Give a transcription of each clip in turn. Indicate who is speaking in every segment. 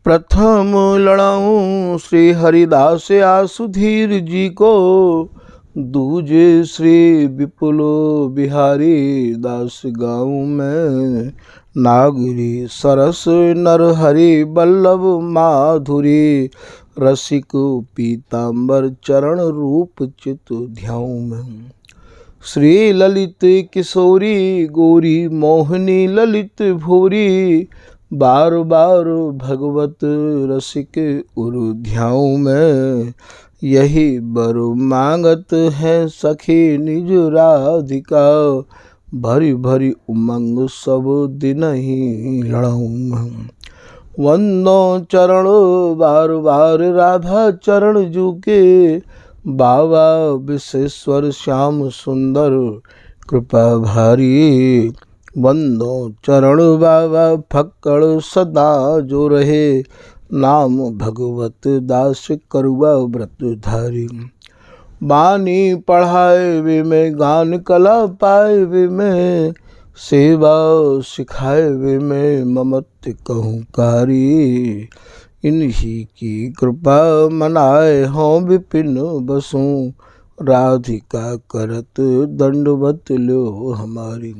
Speaker 1: प्रथम लड़ाऊं श्री हरिदास आसुधीर जी को, दूजे श्री विपुल बिहारी दास गाँव में। नागरी सरस नरहरि बल्लभ माधुरी, रसिक पीताम्बर चरण रूप चित ध्याऊ में। श्री ललित किशोरी गोरी मोहनी ललित भूरी, बार बार भगवत रसिक उरु ध्याऊ में। यही बर मांगत है सखी निज राधिका, भरी भरी उमंग सब दिन ही लड़ाऊं मैं। वंदो चरण बार बार राधा चरण जूके, बाबा विश्वेश्वर श्याम सुंदर कृपा भारी। वंदो चरण बाबा फक्कड़ सदा जो रहे, नाम भगवत दास करुआ व्रत धारी। बानी पढ़ाए वे में गान कला पाए वे में, सेवा सिखाए वे में ममत कहूँ कारी। इन्हीं की कृपा मनाए हों विपिन बसूं, राधिका करत दंडवत लो हमारी।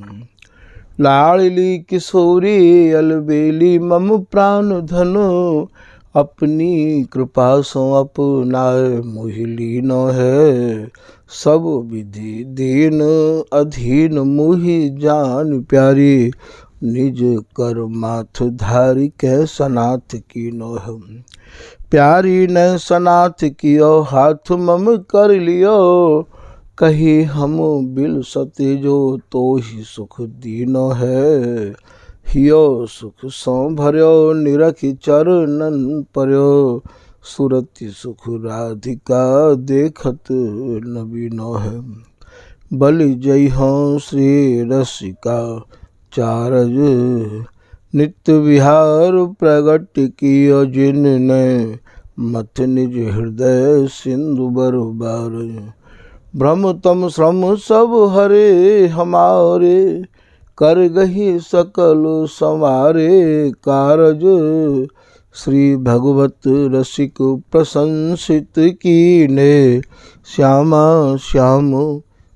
Speaker 1: लाडली किशोरी अलबेली मम प्राण धनो, अपनी कृपा सो अपनाए मोहि न है। सब विधि दीन अधीन मुहि जान प्यारी, निज कर माथ धारी कै सनाथ की नो है। प्यारी ने सनाथ कियो हाथ मम कर लियो, कही हम बिल सते जो तो ही सुख दीनो है। हियो सुख सो भर्यो निरखि चरणन पर्यो, सुरति सुख राधिका देखत नबीनो है। बलि जय हो श्री रसिका चारज, नित्य विहार प्रगट कियो जिनने, मथ निज हृदय सिंधु बरबार। भ्रम तम श्रम सब हरे हमारे, कर गही सकल संवारे कारज। श्री भगवत रसिक प्रशंसित कीने, श्यामा श्याम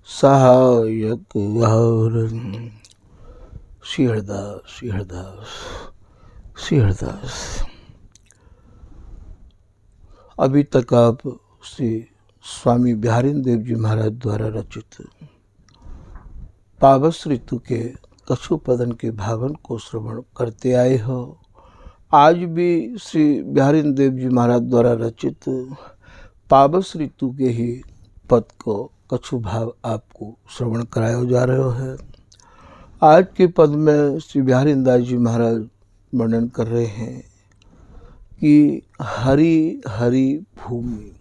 Speaker 1: सहायक और। श्री हरदास श्री हरदास श्री हरदास। अभी तक आप श्री स्वामी बिहारीन देव जी महाराज द्वारा रचित पावस ऋतु के कछुपदन के भावन को श्रवण करते आए हो। आज भी श्री बिहारीन देव जी महाराज द्वारा रचित पावस ऋतु के ही पद को कछु भाव आपको श्रवण कराया जा रहा है। आज के पद में श्री बिहारीन दास जी महाराज वर्णन कर रहे हैं कि हरि हरि भूमि,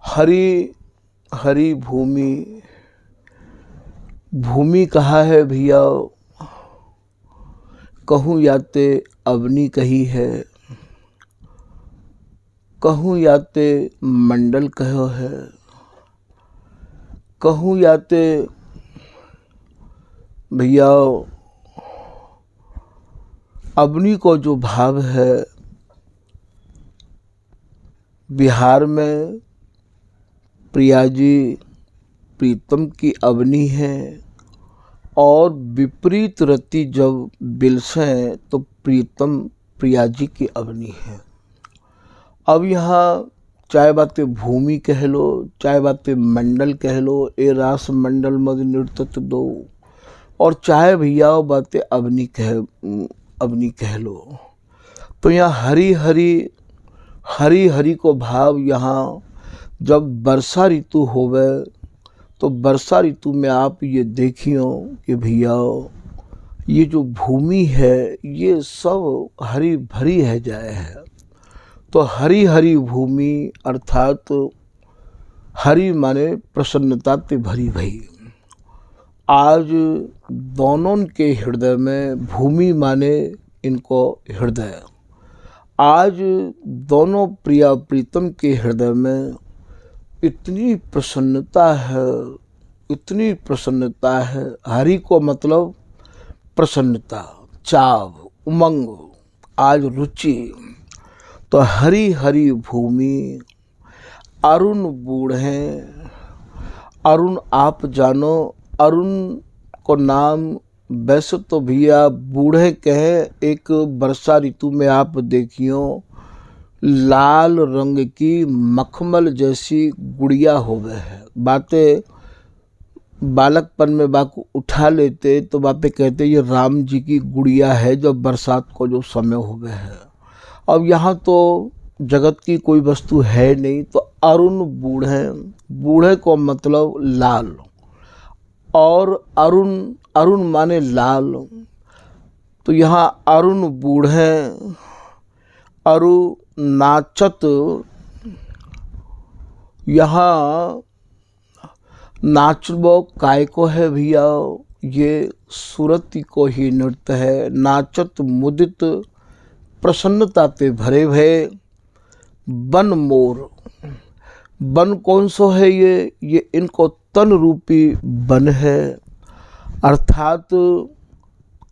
Speaker 1: हरि हरि भूमि। भूमि कहा है भैया, कहूँ याते अवनी कही है, कहूँ याते मंडल कहो है, कहूँ याते भैया अवनी को जो भाव है, बिहार में प्रिया जी प्रीतम की अवनी है, और विपरीत रति जब बिलसें तो प्रीतम प्रिया जी की अवनी है। अब यहाँ चाहे बातें भूमि कह लो, चाहे बातें मंडल कह लो, ए रास मंडल मद नृत्य दो, और चाहे भैया बातें अवनी कह लो, तो यहाँ हरि हरि हरि हरि को भाव यहाँ जब वर्षा ऋतु होवे, तो वर्षा ऋतु में आप ये देखियो कि भैया ये जो भूमि है ये सब हरी भरी है जाए है। तो हरी हरी भूमि अर्थात हरी माने प्रसन्नता ते भरी भई। आज दोनों के हृदय में, भूमि माने इनको हृदय, आज दोनों प्रिया प्रीतम के हृदय में इतनी प्रसन्नता है, इतनी प्रसन्नता है। हरि को मतलब प्रसन्नता, चाव, उमंग, आज रुचि। तो हरी हरी भूमि अरुण बूढ़े, अरुण आप जानो, अरुण को नाम वैसे तो भैया बूढ़े कहें। एक वर्षा ऋतु में आप देखियो लाल रंग की मखमल जैसी गुड़िया हो गए है। बातें बालकपन में बाको उठा लेते तो बापे कहते ये राम जी की गुड़िया है जो बरसात को जो समय हो गए है। अब यहाँ तो जगत की कोई वस्तु है नहीं, तो अरुण बूढ़े, बूढ़े को मतलब लाल, और अरुण, अरुण माने लाल। तो यहाँ अरुण बूढ़े अरु नाचत, यहाँ नाचबो काय को है भैया, ये सुरती को ही नृत्य है। नाचत मुदित प्रसन्नता पे भरे भय बन मोर, बन कौन सो है ये इनको तन रूपी बन है, अर्थात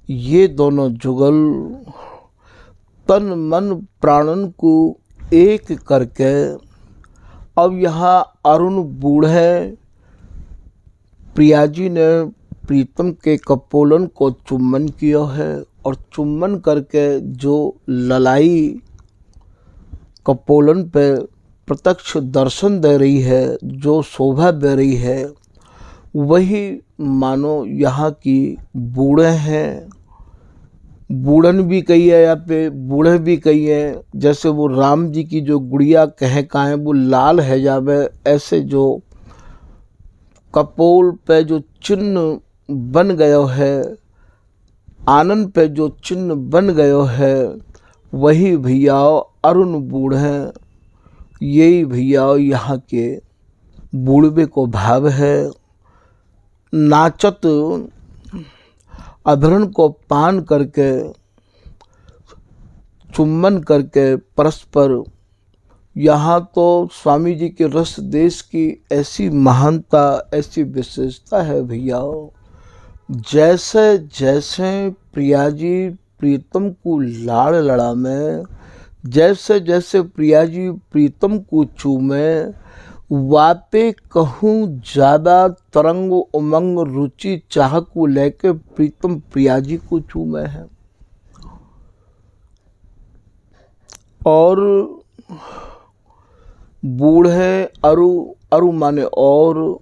Speaker 1: ये दोनों जुगल तन मन प्राणन को एक करके। अब यहाँ अरुण बूढ़े प्रिया जी ने प्रीतम के कपोलन को चुम्बन किया है, और चुम्बन करके जो ललाई कपोलन पे प्रत्यक्ष दर्शन दे रही है, जो शोभा दे रही है, वही मानो यहाँ की बूढ़े हैं। बूढ़न भी कही है यहाँ पे, बूढ़े भी कही है। जैसे वो राम जी की जो गुड़िया कहे काहे वो लाल है जावे, ऐसे जो कपोल पे जो चिन्ह बन गयो है, आनंद पे जो चिन्ह बन गयो है, वही भैया अरुण बूढ़े, यही भैया यहाँ के बूढ़े को भाव है। नाचत अभरण को पान करके चुम्बन करके परस्पर, यहाँ तो स्वामी जी के रस देश की ऐसी महानता, ऐसी विशेषता है भैया। जैसे जैसे प्रिया जी प्रीतम को लाड़ लड़ा में, जैसे जैसे प्रिया जी प्रीतम को चूमे, वापे कहूँ ज़्यादा तरंग उमंग रुचि चाह को लेके प्रीतम प्रिया जी को चूमे है। और बूढ़े अरु, अरु माने और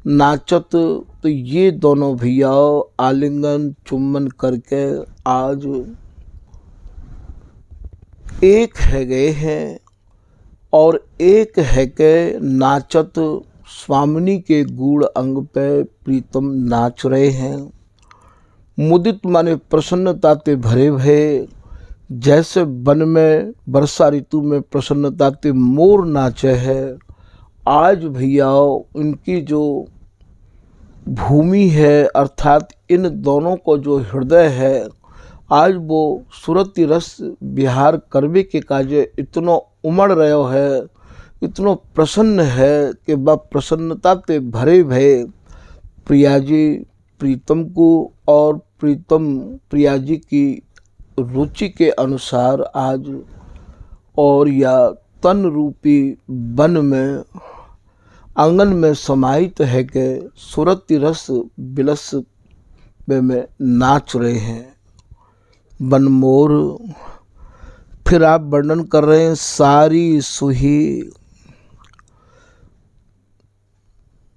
Speaker 1: नाचत, तो ये दोनों भैया आलिंगन चुम्बन करके आज एक है गए हैं, और एक है के नाचत स्वामिनी के गूढ़ अंग पे प्रीतम नाच रहे हैं। मुदित माने प्रसन्नता ते भरे भय, जैसे वन में वर्षा ऋतु में प्रसन्नता ते मोर नाचे है। आज भैया इनकी जो भूमि है, अर्थात इन दोनों को जो हृदय है, आज वो सुरती रस विहार करवे के काजे इतनो उमड़ रहो है, इतनो प्रसन्न है कि वह प्रसन्नता ते भरे भय प्रिया जी प्रीतम को, और प्रीतम प्रिया जी की रुचि के अनुसार आज और या तन रूपी वन में आंगन में समाहित है के सुरती रस बिलस में नाच रहे हैं। बनमोर, फिर आप वर्णन कर रहे हैं सारी सुही।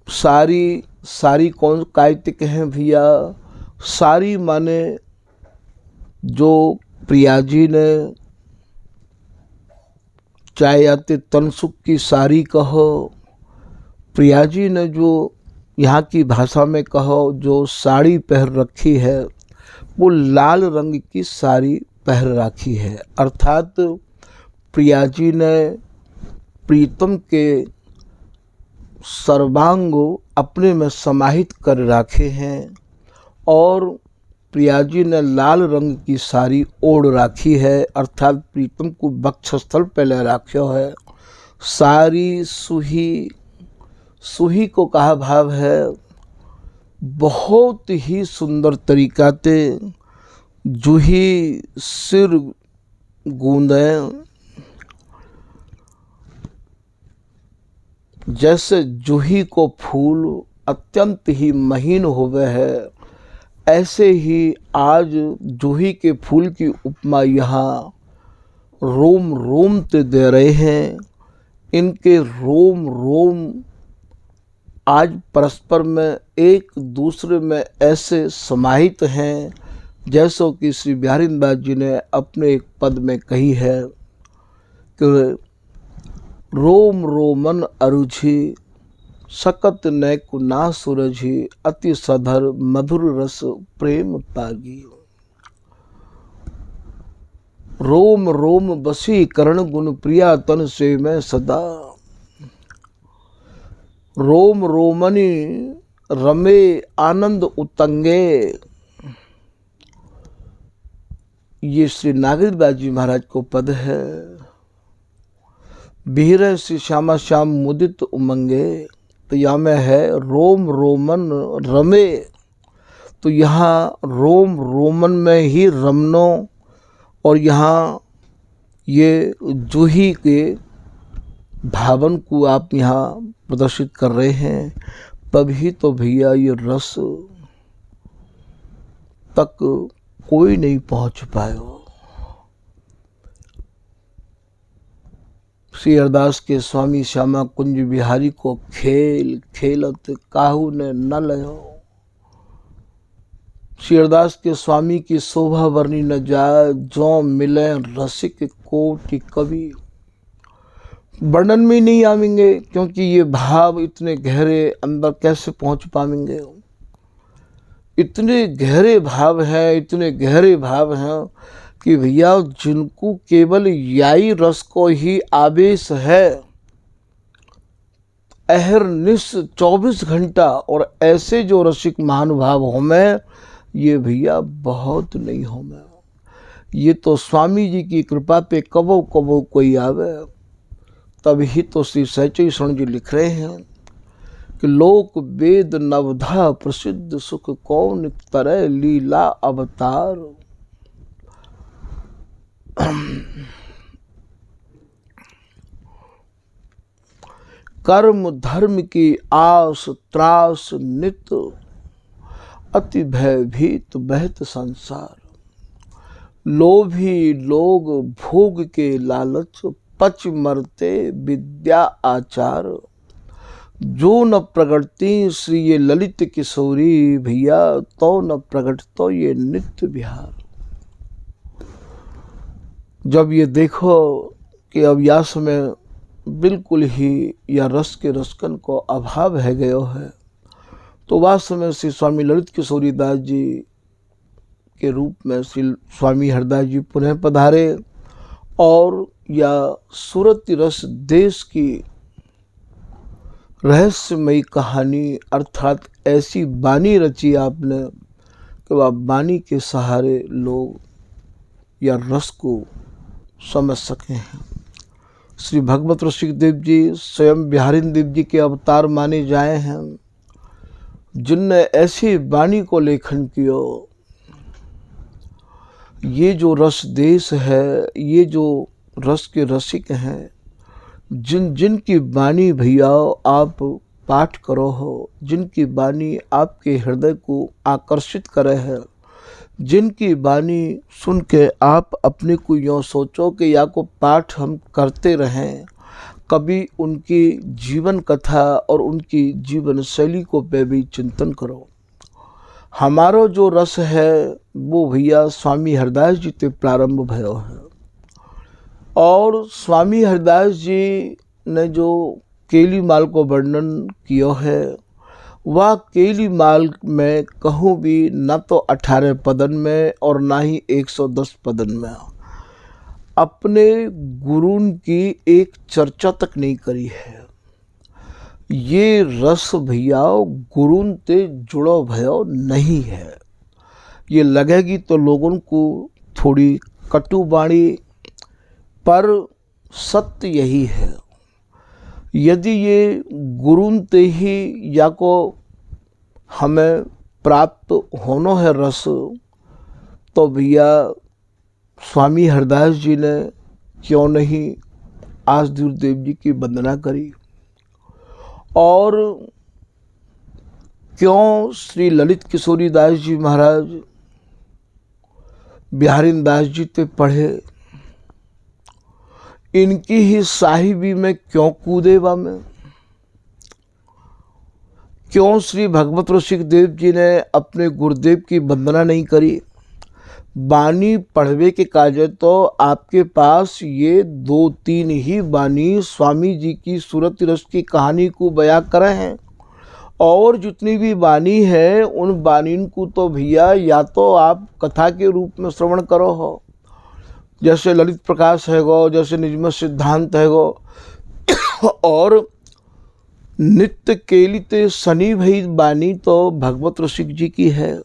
Speaker 1: सारी, सारी कौन कार्तिक हैं भैया? सारी माने जो प्रिया जी ने, चाहे आते तनसुख की सारी कहो, प्रिया जी ने जो यहाँ की भाषा में कहो जो साड़ी पहन रखी है, वो लाल रंग की साड़ी पहन रखी है। अर्थात प्रिया जी ने प्रीतम के सर्वांग अपने में समाहित कर रखे हैं, और प्रिया जी ने लाल रंग की साड़ी ओढ़ राखी है, अर्थात प्रीतम को वक्षस्थल पे ले रखो है। सारी सुही, सुही को कहा भाव है बहुत ही सुंदर तरीका ते जूही सिर गूंदें जैसे जूही को फूल अत्यंत ही महीन होवे है, ऐसे ही आज जूही के फूल की उपमा यहाँ रोम रोम ते दे रहे हैं। इनके रोम रोम आज परस्पर में एक दूसरे में ऐसे समाहित हैं जैसो कि श्री बिहारीदास जी ने अपने एक पद में कही है कि रोम रोमन अरुझि सकत नैकु ना सूरझि अति सधर मधुर रस प्रेम पागी। रोम रोम बसी करण गुण प्रिया तन से मैं सदा। रोम रोमनी रमे आनंद उतंगे। ये श्री नागेंद्र जी महाराज को पद है। बिहर श्री श्यामा श्याम मुदित उमंगे, तो यहाँ में है रोम रोमन रमे, तो यहाँ रोम रोमन में ही रमनो और यहाँ ये जूही के भावन को आप यहाँ प्रदर्शित कर रहे हैं, तभी तो भैया ये रस तक कोई नहीं पहुँच पाया। श्री हरदास के स्वामी श्यामा कुंज बिहारी को खेल खेलत काहू ने न लयो। श्री हरदास के स्वामी की शोभा वर्णी न जाए, जो मिले रसिक कोटि कवि। वर्णन में नहीं आवेंगे क्योंकि ये भाव इतने गहरे अंदर कैसे पहुंच पाएंगे। इतने गहरे भाव हैं, इतने गहरे भाव हैं कि भैया जिनको केवल याई रस को ही आवेश है, अहरनिश 24 घंटा, और ऐसे जो रसिक महानुभाव हो में, ये भैया बहुत नहीं हो में। ये तो स्वामी जी की कृपा पे कबो कबो कोई आवे। तभी तो श्री सहचरी शरण जी लिख रहे हैं कि लोक वेद नवधा प्रसिद्ध सुख कौन तरह लीला अवतार। कर्म धर्म की आस त्रास नित, अति भयभीत बहत संसार। लोभी लोग भोग के लालच, पच मरते विद्या आचार। जो न प्रगटती श्री ये ललित किशोरी, भैया तो न प्रगट तो ये नित्य विहार। जब ये देखो कि अब या समय बिल्कुल ही या रस के रसकन को अभाव है गयो है, तो वास्तव में श्री स्वामी ललित किशोरी दास जी के रूप में श्री स्वामी हरदास जी पुनः पधारे और या सूरत रस देश की रहस्यमयी कहानी अर्थात ऐसी बानी रची आपने कि वह बानी के सहारे लोग या रस को समझ सके हैं। श्री भगवत रसिक देव जी स्वयं बिहारी देव जी के अवतार माने जाए हैं, जिनने ऐसी वाणी को लेखन किया। ये जो रस देश है, ये जो रस के रसिक हैं, जिनकी वाणी भैया आप पाठ करो हो, जिनकी वाणी आपके हृदय को आकर्षित करे है, जिनकी वाणी सुन के आप अपने को यूँ सोचो कि या को पाठ हम करते रहें, कभी उनकी जीवन कथा और उनकी जीवन शैली को पे भी चिंतन करो। हमारो जो रस है वो भैया स्वामी हरदास जी ते प्रारंभ भयो है, और स्वामी हरदास जी ने जो केली माल को वर्णन किया है, वह केली माल में कहूँ भी न तो 18 पदन में और ना ही 110 पदन में अपने गुरुन की एक चर्चा तक नहीं करी है। ये रस भैया गुरुन ते जुड़ो भयो नहीं है। ये लगेगी तो लोगों को थोड़ी कटु वाणी, पर सत्य यही है। यदि ये गुरुन ते ही या को हमें प्राप्त होनो है रस, तो भैया स्वामी हरदास जी ने क्यों नहीं आसदूर देव जी की वंदना करी, और क्यों श्री ललित किशोरी दास जी महाराज बिहारी दास जी पे पढ़े, इनकी ही साहिबी में क्यों कूदे बा में, क्यों श्री भगवत रसिक देव जी ने अपने गुरुदेव की वंदना नहीं करी। बानी पढ़वे के काजे तो आपके पास ये 2-3 ही बानी स्वामी जी की सूरत रस की कहानी को बयां करे हैं, और जितनी भी बानी है उन बानीन को तो भैया या तो आप कथा के रूप में श्रवण करो हो, जैसे ललित प्रकाश है गो, जैसे निजमत सिद्धांत है गो, और नित्य केलित शनि भई बानी तो भगवत रसिक जी की है,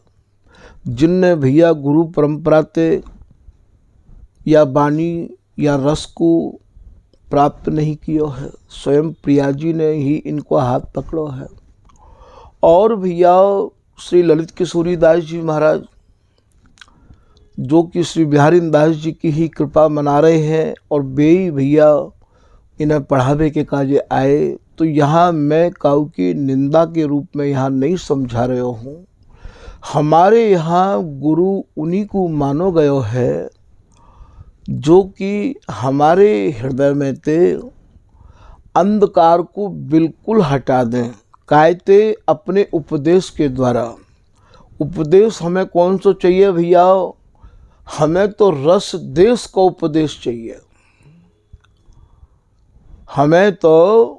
Speaker 1: जिनने भैया गुरु परंपरा ते या बानी या रस को प्राप्त नहीं किया है, स्वयं प्रिया जी ने ही इनको हाथ पकड़ो है। और भैया श्री ललित किशोरी दास जी महाराज जो कि श्री बिहारी दास जी की ही कृपा मना रहे हैं, और बेई भैया इन्हें पढ़ावे के काजे आए, तो यहाँ मैं काऊ की निंदा के रूप में यहाँ नहीं समझा रहे हूँ। हमारे यहाँ गुरु उन्हीं को मानो गयो है जो कि हमारे हृदय में ते अंधकार को बिल्कुल हटा दें, कायते अपने उपदेश के द्वारा। उपदेश हमें कौन सा चाहिए भैया, हमें तो रस देश का उपदेश चाहिए। हमें तो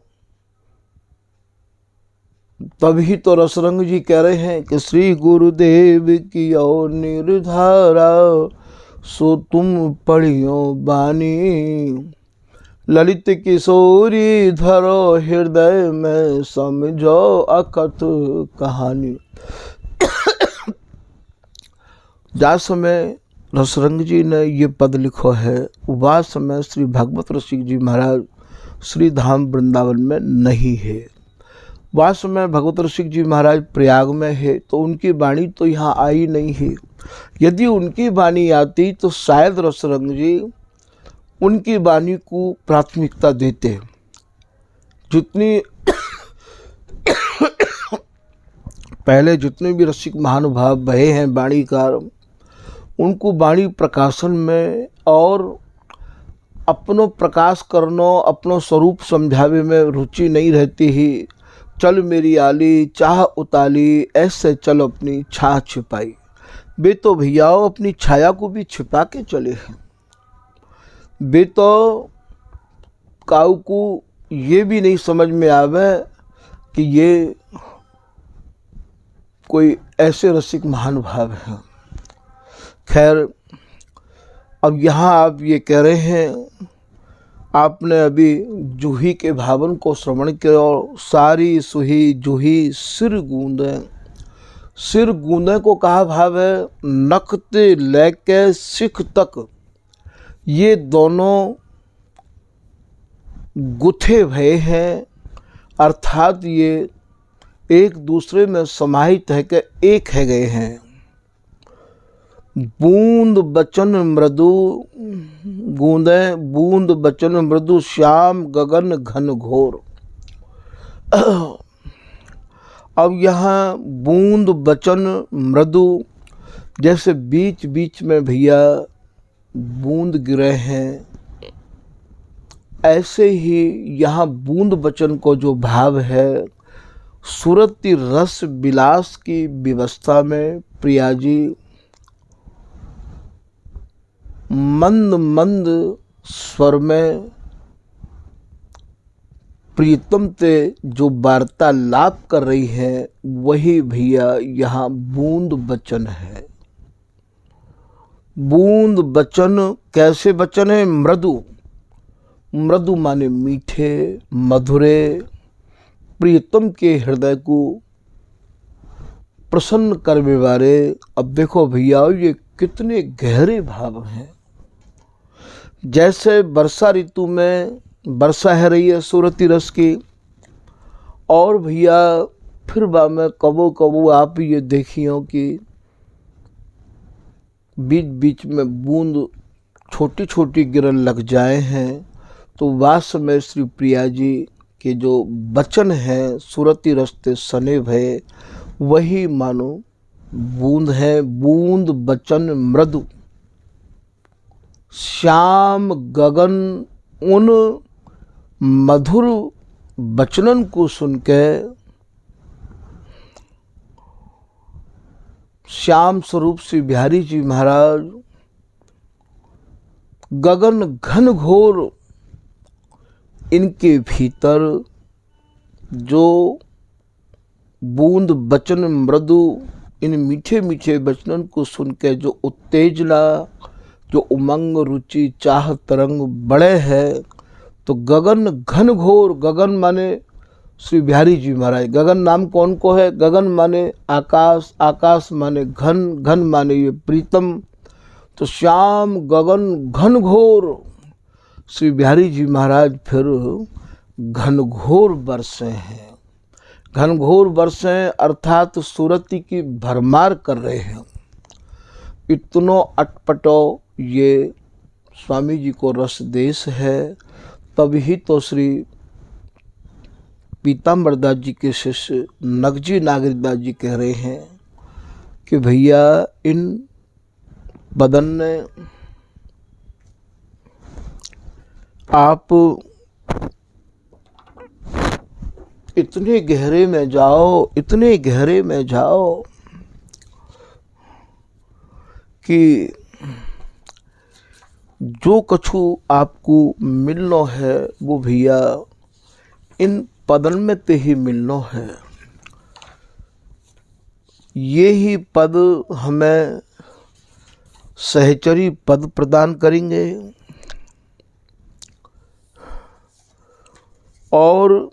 Speaker 1: तभी तो रसरंग जी कह रहे हैं कि श्री गुरुदेव की ओ निर्धारा सो तुम पढ़ियो बानी, ललित किशोरी धरो हृदय में समझो अकथ कहानी। जा समय रसरंग जी ने ये पद लिखो है, वह समय श्री भगवत रसिक जी महाराज श्री धाम वृंदावन में नहीं है। वास्तव में भगवत रसिक जी महाराज प्रयाग में है, तो उनकी वाणी तो यहाँ आई नहीं है। यदि उनकी वाणी आती तो शायद रसरंग जी उनकी वाणी को प्राथमिकता देते। जितनी पहले जितने भी रसिक महानुभाव बहे हैं वाणीकार, उनको वाणी प्रकाशन में और अपनो प्रकाश करनो, अपनो स्वरूप समझावे में रुचि नहीं रहती ही। चल मेरी आली चाह उताली, ऐसे चल अपनी छाह छिपाई। वे तो भैयाओ अपनी छाया को भी छिपा के चले हैं। वे तो काऊ को ये भी नहीं समझ में आवे कि ये कोई ऐसे रसिक महानुभाव हैं। खैर, अब यहाँ आप ये कह रहे हैं, आपने अभी जूही के भावन को श्रवण किया, और सारी सुही जूही सिर गूंदे। सिर गूंदे को कहा भाव है नखते लेके सिख तक, ये दोनों गुथे भये हैं, अर्थात ये एक दूसरे में समाहित है कि एक है गए हैं। बूंद बचन मृदु गूंदे, बूंद बचन मृदु श्याम गगन घन घोर। अब यहाँ बूंद बचन मृदु, जैसे बीच बीच में भैया बूंद गिरे हैं, ऐसे ही यहाँ बूंद बचन को जो भाव है, सूरती रस विलास की व्यवस्था में प्रिया जी मंद मंद स्वर में प्रीतम ते जो वार्तालाप कर रही है, वही भैया यहाँ बूंद बचन है। बूंद बचन कैसे बचन है? मृदु। मृदु माने मीठे मधुरे, प्रीतम के हृदय को प्रसन्न करने वाले। अब देखो भैया ये कितने गहरे भाव हैं। जैसे वर्षा ऋतु में वर्षा है रही है सूरती रस की, और भैया फिर बा में कबो कबो आप ये देखियो कि बीच बीच में बूंद छोटी छोटी गिरन लग जाए हैं, तो वास्तव में श्री प्रिया जी के जो वचन हैं सुरति रस्ते सने भय, वही मानो बूंद है, बूंद बचन मृदु। श्याम गगन उन मधुर वचनन को सुन के श्याम स्वरूप श्री बिहारी जी महाराज गगन घन घोर इनके भीतर जो बूंद बचन मृदु, इन मीठे मीठे वचनन को सुन के जो उत्तेजना, जो उमंग रुचि चाह तरंग बड़े है, तो गगन घन घोर, गगन माने श्री बिहारी जी महाराज। गगन नाम कौन को है? गगन माने आकाश, आकाश माने घन, घन माने ये प्रीतम। तो श्याम गगन घन घोर श्री बिहारी जी महाराज फिर घनघोर बरसे हैं। घनघोर बरसे अर्थात सुरति की भरमार कर रहे हैं। इतनो अटपटो ये स्वामी जी को रस देश है। तभी तो श्री पीताम्बर दास जी के शिष्य नगजी नागरिकदास जी कह रहे हैं कि भैया इन बदन ने आप इतने गहरे में जाओ, इतने गहरे में जाओ कि जो कछु आपको मिलनो है वो भैया इन पदन में ते ही मिलनो है। ये ही पद हमें सहचरी पद प्रदान करेंगे और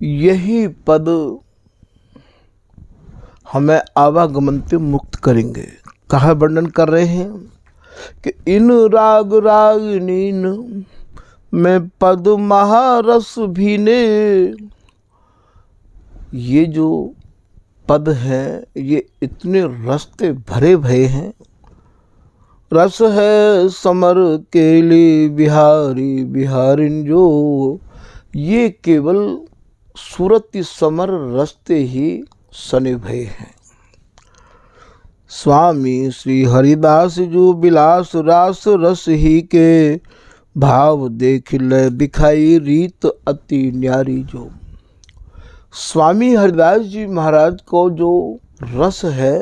Speaker 1: यही पद हमें आवागमन से मुक्त करेंगे। कहा वर्णन कर रहे हैं कि इन राग रागिनीन में पद महारस भी ने। ये जो पद हैं ये इतने रस्ते भरे भरे हैं। रस है समर केली बिहारी बिहारिन जो, ये केवल सूरति समर रस्ते ही सने भय हैं। स्वामी श्री हरिदास जो बिलास रास रस ही के भाव देख ले दिखाई रीत अति न्यारी जो। स्वामी हरिदास जी महाराज को जो रस है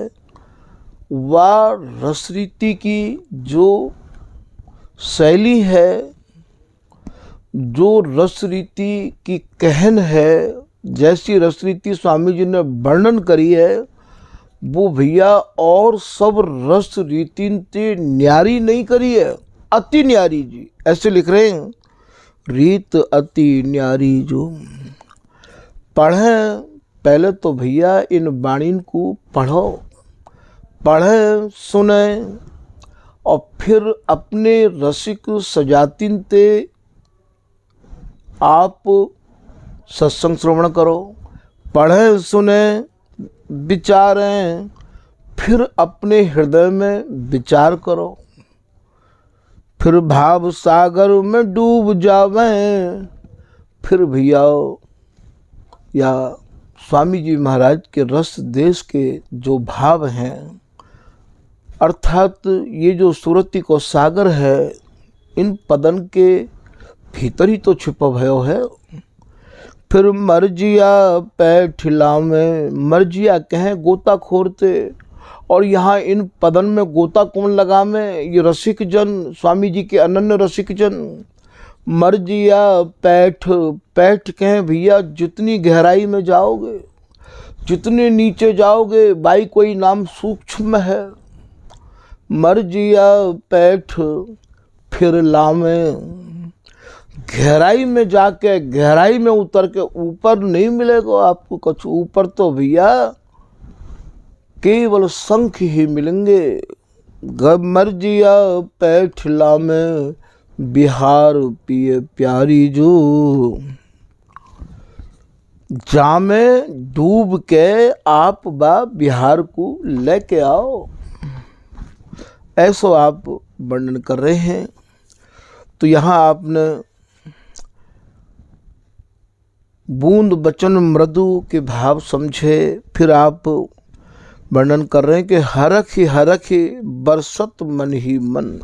Speaker 1: वह रस रीति की जो शैली है, जो रस रीति की कहन है, जैसी रस रीति स्वामी जी ने वर्णन करी है वो भैया और सब रस रीति से न्यारी नहीं करी है, अति न्यारी जी। ऐसे लिख रहे हैं रीत अति न्यारी जो। पढ़ें पहले तो भैया इन वाणी को पढ़ो, पढ़ें सुने और फिर अपने रसिक सजातिन ते आप सत्संग श्रवण करो। पढ़ें सुने विचारें, फिर अपने हृदय में विचार करो, फिर भाव सागर में डूब जावें। फिर भैया या स्वामी जी महाराज के रस देश के जो भाव हैं, अर्थात ये जो सुरति को सागर है, इन पदन के भीतर ही तो छिपा भयो है। फिर मर्जिया पैठिला में, मर्जिया कहें गोता खोरते, और यहाँ इन पदन में गोता कौन लगा में? ये रसिक जन, स्वामी जी के अनन्य रसिक जन। मर्जिया पैठ, पैठ कहें भैया जितनी गहराई में जाओगे, जितने नीचे जाओगे, बाई कोई नाम सूक्ष्म है। मर्जिया पैठ फिर लामे, गहराई में जाके, गहराई में उतर के ऊपर नहीं मिलेगा आपको कुछ। ऊपर तो भैया केवल शंख ही मिलेंगे। मर्जिया पैठला में बिहार पिए प्यारी जो। जामे डूब के आप बा बिहार को लेके आओ, ऐसो आप वर्णन कर रहे हैं। तो यहाँ आपने बूंद बचन मृदु के भाव समझे, फिर आप वर्णन कर रहे हैं कि हरख ही बरसत मन ही मन।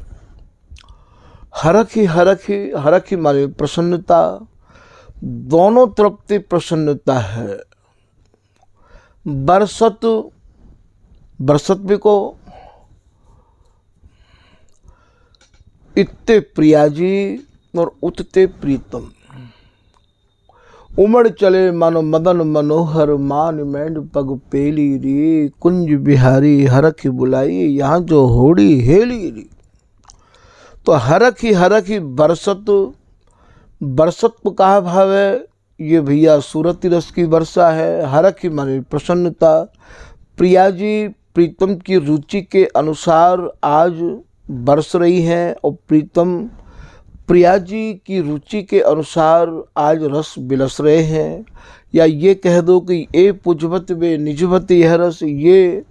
Speaker 1: हरख ही माने प्रसन्नता, दोनों तरफ से प्रसन्नता है। बरसत भी को इत्ते प्रियाजी और उतते प्रीतम। उमड़ चले मानो मदन मनोहर, मान मैंड पग पेली रे, कुंज बिहारी हरख बुलाई, यहाँ जो होड़ी हेली रे। तो हरख ही बरसत को कहा भाव है, ये भैया सूरती रस की वर्षा है। हरख माने प्रसन्नता, प्रियाजी प्रीतम की रुचि के अनुसार आज बरस रही है, और प्रीतम प्रिया जी की रुचि के अनुसार आज रस बिलस रहे हैं। या ये कह दो कि ए पुजवत वे निजवत यह रस, ये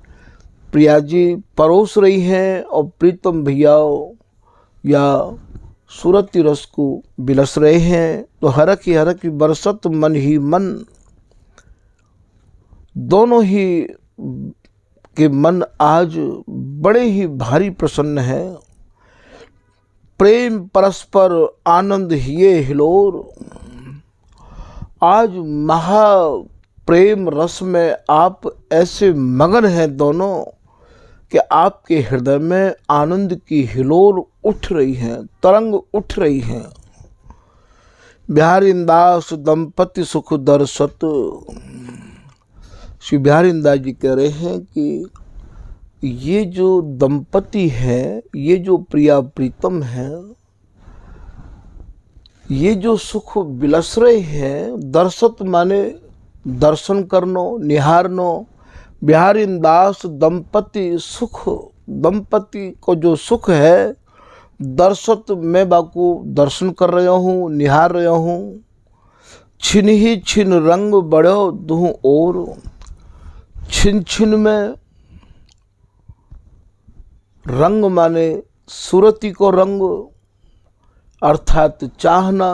Speaker 1: प्रिया जी परोस रही हैं और प्रीतम भैया या सूरती रस को बिलस रहे हैं। तो हरख ही बरसत मन ही मन, दोनों ही के मन आज बड़े ही भारी प्रसन्न है। प्रेम परस्पर आनंद हिये हिलोर, आज महा प्रेम रस में आप ऐसे मगन हैं दोनों कि आपके हृदय में आनंद की हिलोर उठ रही हैं, तरंग उठ रही हैं। बिहारी दास दंपति सुख दर्शत, श्री बिहारी दास जी कह रहे हैं कि ये जो दंपति है, ये जो प्रिया प्रीतम है, ये जो सुख बिलस रहे हैं, दर्शत माने दर्शन करनो, निहारनो। बिहारी दास दंपति सुख, दंपति को जो सुख है, दर्शत मैं बाकू दर्शन कर रहा हूँ, निहार रहा हूँ। छिन ही छिन रंग बढ़ो दूँ और, छिन छिन में रंग माने सूरती को रंग, अर्थात चाहना,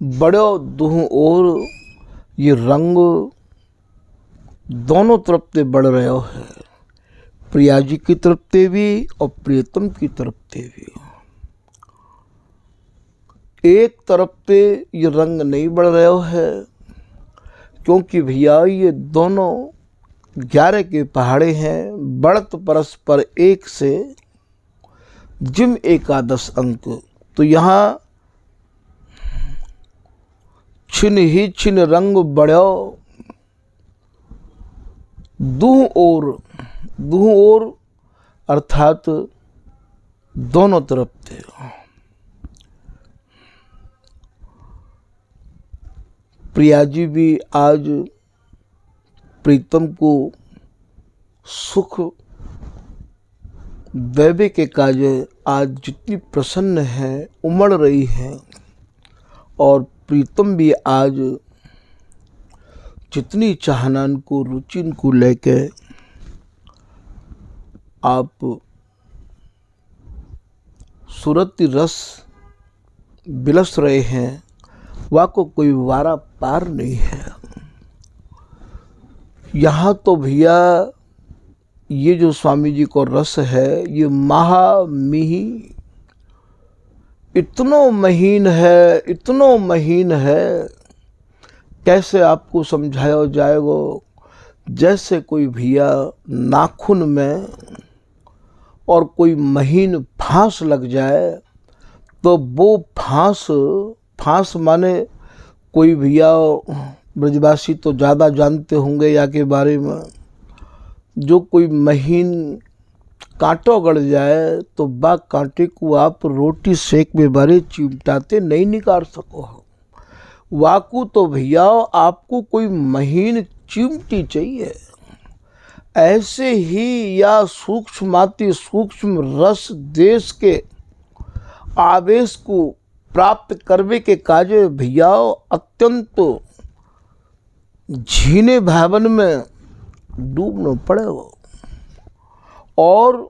Speaker 1: बड़ो दूँ और, ये रंग दोनों तरफ से बढ़ रहे है, प्रिया जी की तरफ से भी और प्रियतम की तरफ से भी। एक तरफ से ये रंग नहीं बढ़ रहा है, क्योंकि भैया ये दोनों 11 के पहाड़े हैं, बढ़त परस्पर एक से जिम एकादश अंक। तो यहाँ छिन ही छिन रंग बढ़ो दूँ और, अर्थात दोनों तरफ थे। प्रिया जी भी आज प्रीतम को सुख वैभव के कार्य आज जितनी प्रसन्न है, उमड़ रही है, और प्रीतम भी आज जितनी चाहनान को रुचिन को लेके आप सूरती रस बिलस रहे हैं, वह को कोई वारा पार नहीं है। यहाँ तो भैया ये जो स्वामी जी को रस है, ये महामिही इतनो महीन है, इतनो महीन है, कैसे आपको समझाया जाएगा। जैसे कोई भैया नाखून में और कोई महीन फांस लग जाए, तो वो फांस माने कोई भैया ब्रजवासी तो ज़्यादा जानते होंगे या के बारे में, जो कोई महीन कांटो गड़ जाए तो बा कांटे को आप रोटी सेक में बारे चिमटाते नहीं निकाल सको। वाकू तो भैया आपको कोई महीन चिमटी चाहिए। ऐसे ही या सूक्ष्माति सूक्ष्म रस देश के आवेश को प्राप्त करने के कार्य भैया अत्यंत झीने भावन में डूब न पड़े हो। और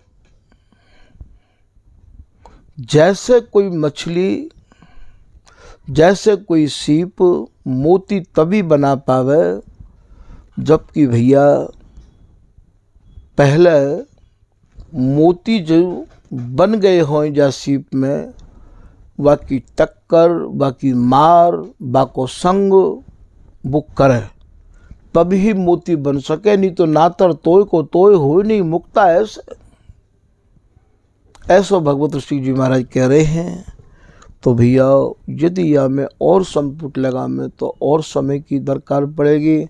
Speaker 1: जैसे कोई मछली, जैसे कोई सीप मोती तभी बना पावे जबकि भैया पहले मोती जो बन गए हों जा सीप में, बाकी टक्कर, बाकी मार, बाको संग वो करे तभी मोती बन सके, नहीं तो नातर तोय को तोय हो नहीं मुक्ता। ऐसा भगवत श्री जी महाराज कह रहे हैं। तो भैया यदि यह में और संपुट लगा में तो और समय की दरकार पड़ेगी।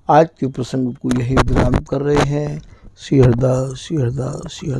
Speaker 1: आज के प्रसंग को यही विराम कर रहे हैं। श्री हरदास, श्री हरदास, श्री हरदास।